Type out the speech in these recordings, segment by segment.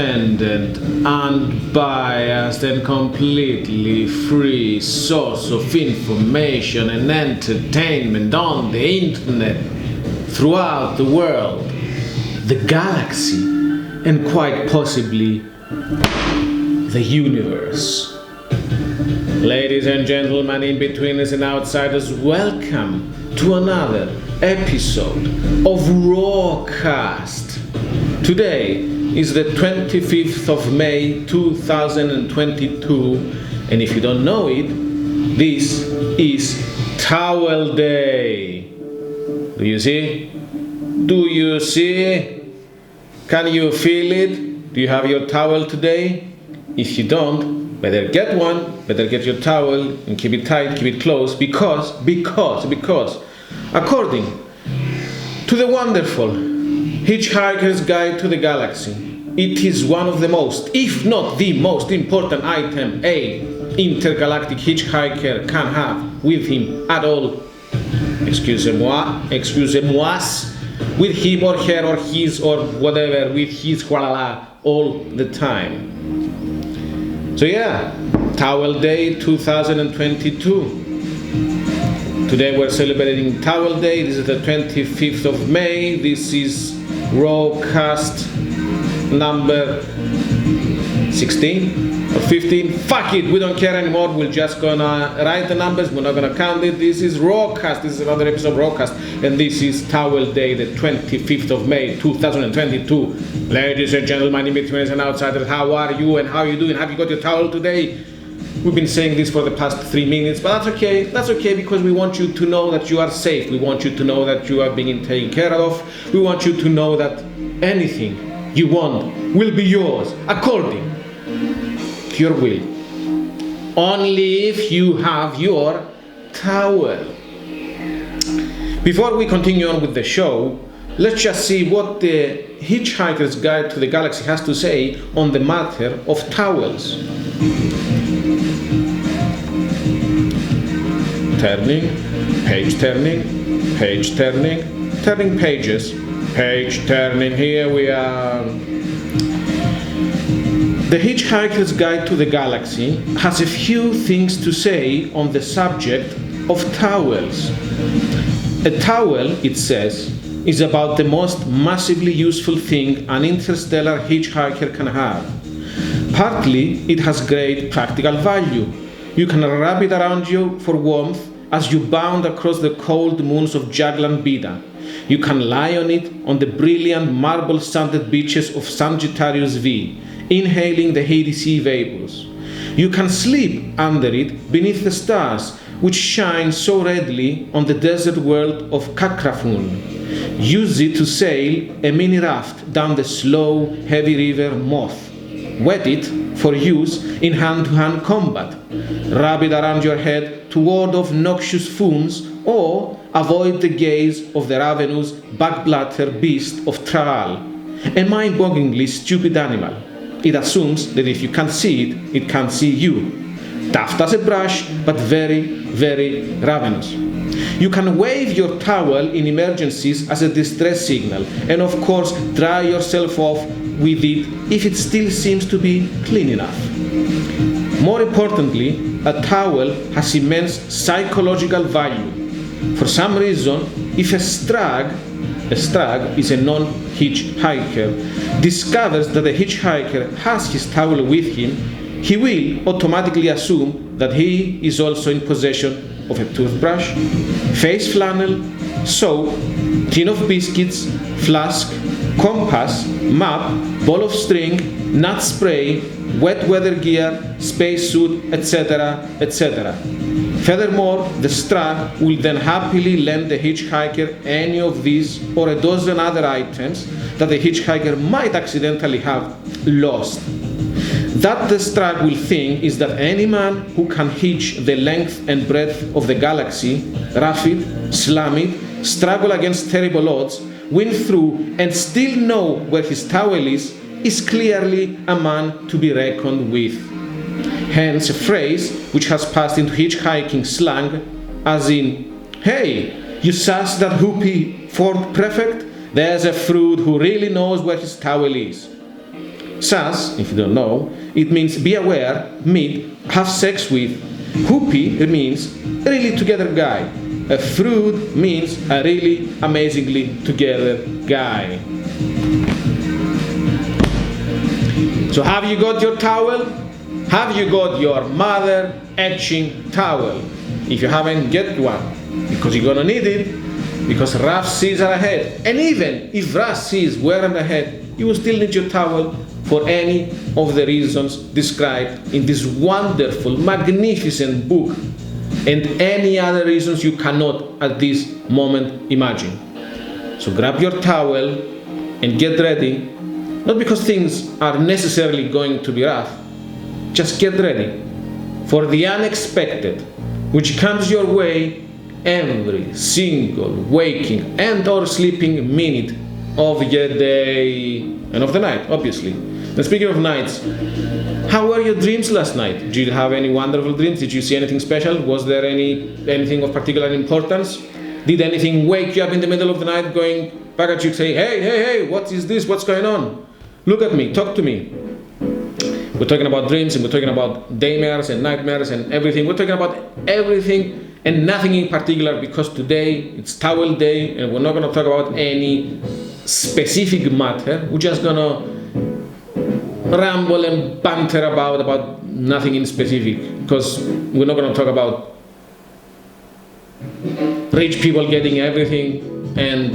independent, unbiased and completely free source of information and entertainment on the internet throughout the world, the galaxy, and quite possibly the universe. Ladies and gentlemen, in-betweeners and outsiders, welcome to another episode of RawCast. Today is the 25th of May 2022, and if you don't know it, this is Towel Day. Do you see? Do you see? Can you feel it? Do you have your towel today? If you don't, better get one, better get your towel and keep it tight, keep it close, because according to the wonderful Hitchhiker's Guide to the Galaxy, it is one of the most, if not the most important item a intergalactic hitchhiker can have with him at all. Excusez-moi, with him or her or his or whatever, with his all the time. So yeah, Towel Day 2022. Today we're celebrating Towel Day. This is the 25th of May. This is RawCast number 16 or 15. Fuck it, we don't care anymore. We're just gonna write the numbers. We're not gonna count it. This is RawCast. This is another episode of RawCast. And this is Towel Day, the 25th of May 2022. Ladies and gentlemen, in-betweeners and outsiders, how are you and how are you doing? Have you got your towel today? We've been saying this for the past 3 minutes, but that's okay. That's okay, because we want you to know that you are safe. We want you to know that you are being taken care of. We want you to know that anything you want will be yours according to your will. Only if you have your towel. Before we continue on with the show, let's just see what the Hitchhiker's Guide to the Galaxy has to say on the matter of towels. Turning pages, page turning, here we are. The Hitchhiker's Guide to the Galaxy has a few things to say on the subject of towels. A towel, it says, is about the most massively useful thing an interstellar hitchhiker can have. Partly, it has great practical value. You can wrap it around you for warmth as you bound across the cold moons of Jaglan Bida. You can lie on it on the brilliant marble-sanded beaches of Sagittarius V, inhaling the hazy sea vapors. You can sleep under it beneath the stars, which shine so redly on the desert world of Kakrafun. Use it to sail a mini raft down the slow, heavy river Moth. Wet it for use in hand-to-hand combat. Rub it around your head to ward off noxious fumes or avoid the gaze of the ravenous backblatter beast of Traal, a mind-bogglingly stupid animal. It assumes that if you can't see it, it can't see you. Daft as a brush, but very, very ravenous. You can wave your towel in emergencies as a distress signal, and of course dry yourself off with it if it still seems to be clean enough. More importantly, a towel has immense psychological value. For some reason, if a strag is a non-hitchhiker, discovers that the hitchhiker has his towel with him, he will automatically assume that he is also in possession of a toothbrush, face flannel, soap, tin of biscuits, flask, compass, map, ball of string, nut spray, wet weather gear, spacesuit, etc., etc. Furthermore, the strag will then happily lend the hitchhiker any of these or a dozen other items that the hitchhiker might accidentally have lost. That the strag will think is that any man who can hitch the length and breadth of the galaxy, rough it, slam it, struggle against terrible odds, win through, and still know where his towel is clearly a man to be reckoned with. Hence a phrase which has passed into hitchhiking slang, as in, "Hey, you sass that whoopee Ford prefect? There's a fruit who really knows where his towel is." Sas, if you don't know, it means be aware, meet, have sex with. Hoopy, it means a really together guy. A fruit means a really amazingly together guy. So have you got your towel? Have you got your mother etching towel? If you haven't, get one, because you're gonna need it, because rough seas are ahead. And even if rough seas weren't ahead, you will still need your towel for any of the reasons described in this wonderful, magnificent book, and any other reasons you cannot at this moment imagine. So grab your towel and get ready, not because things are necessarily going to be rough, just get ready for the unexpected, which comes your way every single waking and or sleeping minute of your day and of the night, obviously. And speaking of nights, how were your dreams last night? Did you have any wonderful dreams? Did you see anything special? Was there anything of particular importance? Did anything wake you up in the middle of the night going back at you, say, hey, what is this? What's going on? Look at me, talk to me. We're talking about dreams, and we're talking about daymares and nightmares and everything. We're talking about everything and nothing in particular, because today it's towel day and we're not going to talk about any specific matter. We're just going to ramble and banter about nothing in specific, because we're not going to talk about rich people getting everything and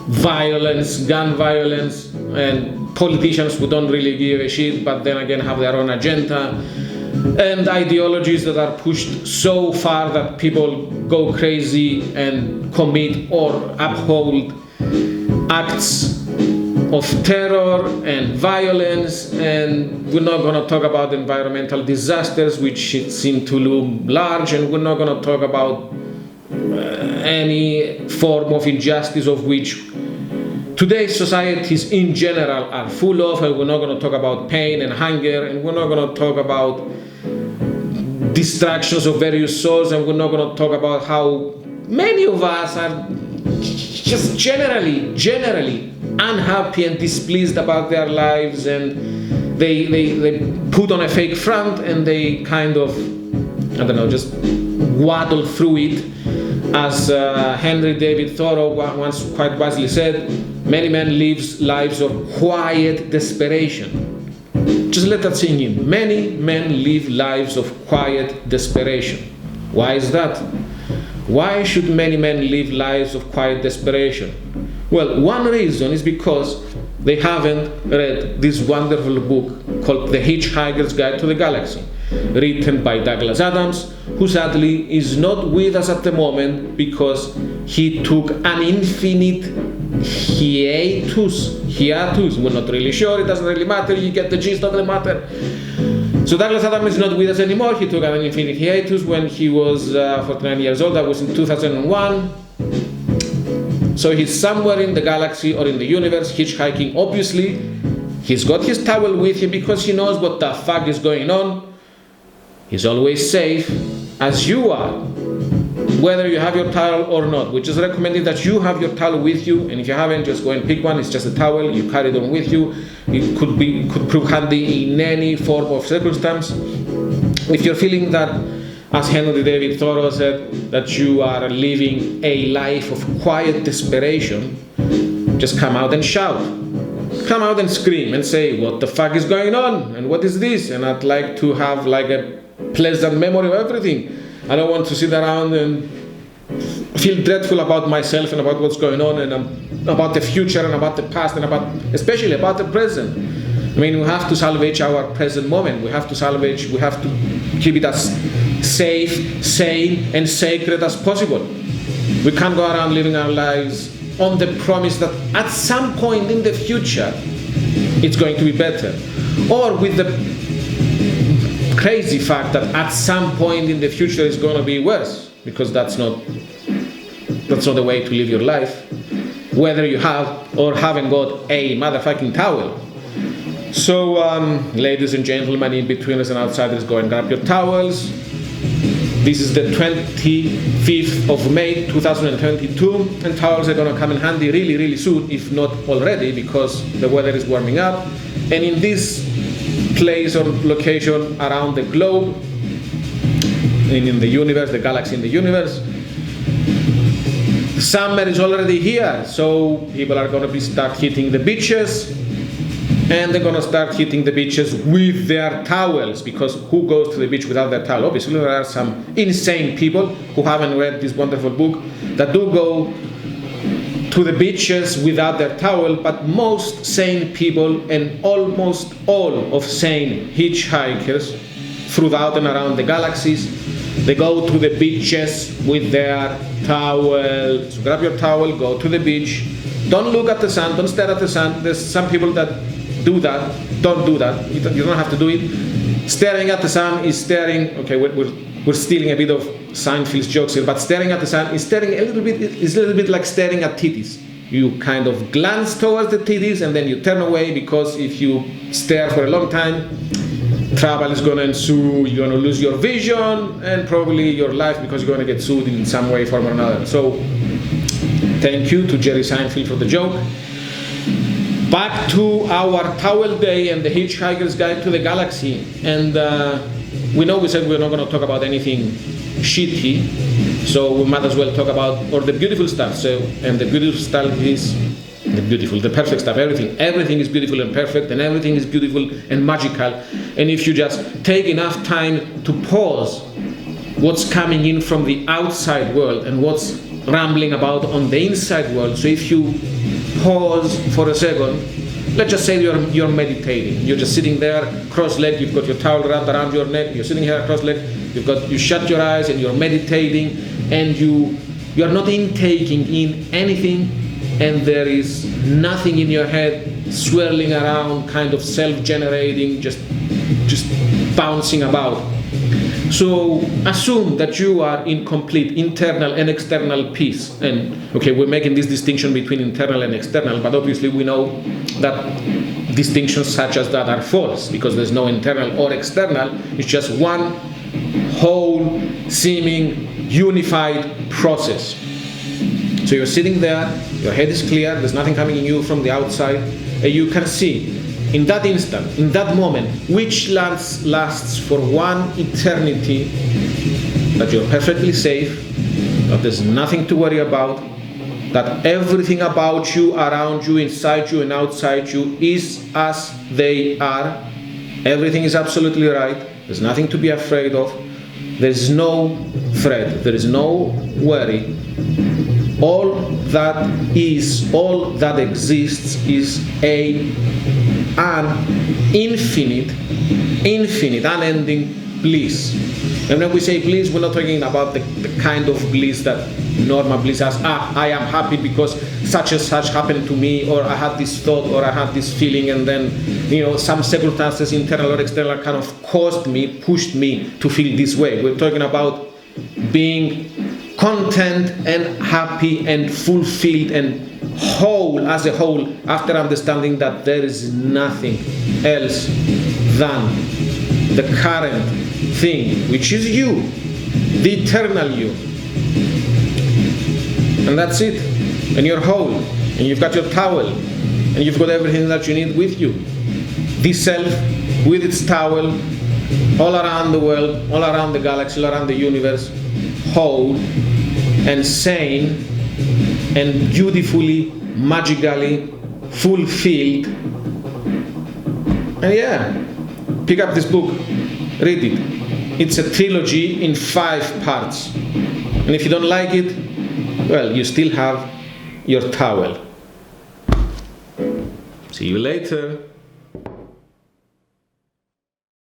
violence, gun violence, and politicians who don't really give a shit but then again have their own agenda, and ideologies that are pushed so far that people go crazy and commit or uphold acts of terror and violence. And we're not going to talk about environmental disasters, which seem to loom large, and we're not going to talk about any form of injustice of which today's societies in general are full of, and we're not going to talk about pain and hunger, and we're not going to talk about distractions of various sorts, and we're not going to talk about how many of us are just generally unhappy and displeased about their lives, and they put on a fake front and they kind of, I don't know, just waddle through it. As Henry David Thoreau once quite wisely said, many men live lives of quiet desperation. Just let that sink in. Many men live lives of quiet desperation. Why is that? Why should many men live lives of quiet desperation? Well, one reason is because they haven't read this wonderful book called The Hitchhiker's Guide to the Galaxy, written by Douglas Adams, who sadly is not with us at the moment because he took an infinite hiatus. We're not really sure, it doesn't really matter, you get the gist of the matter. So Douglas Adams is not with us anymore. He took an infinite hiatus when he was 49 years old. That was in 2001. So he's somewhere in the galaxy or in the universe, hitchhiking. Obviously, he's got his towel with him because he knows what the fuck is going on. He's always safe, as you are, whether you have your towel or not. We just recommend that you have your towel with you, and if you haven't, just go and pick one. It's just a towel, you carry it on with you. It could prove handy in any form of circumstance. If you're feeling that, as Henry David Thoreau said, that you are living a life of quiet desperation, just come out and shout. Come out and scream and say, what the fuck is going on? And what is this? And I'd like to have like a pleasant memory of everything. I don't want to sit around and feel dreadful about myself and about what's going on and about the future and about the past and especially about the present. I mean, we have to salvage our present moment. We have to keep it as safe, sane, and sacred as possible. We can't go around living our lives on the promise that at some point in the future it's going to be better, or with the crazy fact that at some point in the future it's going to be worse, because that's not the way to live your life, whether you have or haven't got a motherfucking towel. So, ladies and gentlemen, in-betweeners and outsiders, go and grab your towels. This is the 25th of May 2022, and towels are going to come in handy really, really soon, if not already, because the weather is warming up. And in this place or location around the globe, in the universe, the galaxy in the universe, summer is already here, so people are going to start hitting the beaches, and they're going to start hitting the beaches with their towels, because who goes to the beach without their towel? Obviously, there are some insane people who haven't read this wonderful book that do go to the beaches without their towel, but most sane people and almost all of sane hitchhikers throughout and around the galaxies, they go to the beaches with their towel. So grab your towel, go to the beach. Don't look at the sun, don't stare at the sun. There's some people that do that. Don't do that. You don't have to do it. Staring at the sun is staring, okay, we're stealing a bit of Seinfeld's jokes here, but staring at the sun is staring a little bit like staring at titties. You kind of glance towards the titties and then you turn away, because if you stare for a long time, trouble is going to ensue, you're going to lose your vision and probably your life, because you're going to get sued in some way, form or another. So thank you to Jerry Seinfeld for the joke. Back to our towel day and the Hitchhiker's Guide to the Galaxy. And we said we're not going to talk about anything shitty, so we might as well talk about the beautiful stuff. So, and the beautiful stuff is the perfect stuff. Everything is beautiful and perfect, and everything is beautiful and magical. And if you just take enough time to pause what's coming in from the outside world and what's rambling about on the inside world. So if you pause for a second, let's just say you're meditating. You're just sitting there, cross-legged, you've got your towel wrapped around your neck, you're sitting here cross-legged, you shut your eyes and you're meditating, and you're not intaking in anything, and there is nothing in your head swirling around, kind of self-generating, just bouncing about. So assume that you are in complete internal and external peace. And okay, we're making this distinction between internal and external, but obviously we know that distinctions such as that are false, because there's no internal or external. It's just one whole, seeming, unified process. So you're sitting there, your head is clear, there's nothing coming in you from the outside, and you can see in that instant, in that moment, which lasts for one eternity, that you're perfectly safe, that there's nothing to worry about, that everything about you, around you, inside you and outside you is as they are. Everything is absolutely right. There's nothing to be afraid of. There's no threat. There is no worry. All that exists is an infinite, unending bliss. And when we say bliss, we're not talking about the kind of bliss that normal bliss has. I am happy because such and such happened to me, or I had this thought, or I had this feeling, and then some circumstances, internal or external, kind of pushed me to feel this way. We're talking about being content and happy and fulfilled and whole as a whole, after understanding that there is nothing else than the current thing, which is you, the eternal you. And that's it. And you're whole. And you've got your towel. And you've got everything that you need with you. This self with its towel, all around the world, all around the galaxy, all around the universe, whole and sane and beautifully, magically fulfilled. And yeah, pick up this book, read it. It's a trilogy in 5 parts. And if you don't like it, well, you still have your towel. See you later.